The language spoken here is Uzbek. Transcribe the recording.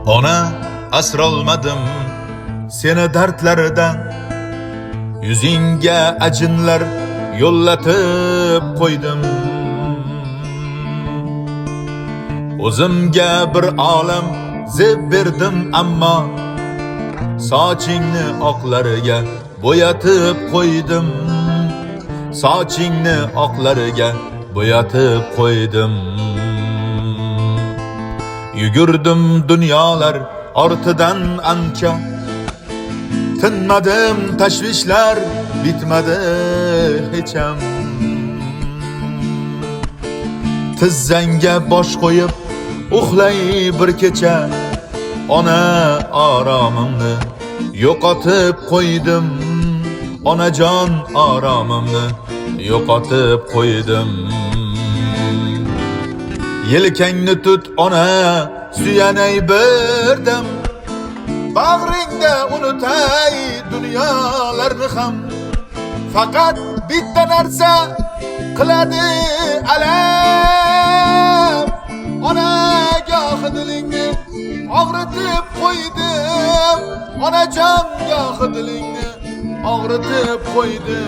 Ona asrolmadim seni dardlaridan, yuzingga ajinlar yo'llatib qo'ydim. O'zimga bir olam zeb berdim, ammo sochingni oqlariga bo'yatib qo'ydim. Sochingni oqlariga bo'yatib qo'ydim. Yugurdim dunyolar ortidan ancha, tinmadim tashvishlar bitmadi hecham. Tizzangga bosh qo'yib uxlay bir kecha, ona oromimni yo'qotib qo'ydim. Onajon oromimni yo'qotib qo'ydim. Yelkangni tut ona, suyanay birdim. Bag'ringda unutay dunyolarni ham. Faqat bitta narsa qiladi alam. Onagoh dilingni og'ritib qo'ydim. Onajon goh dilingni og'ritib qo'ydim.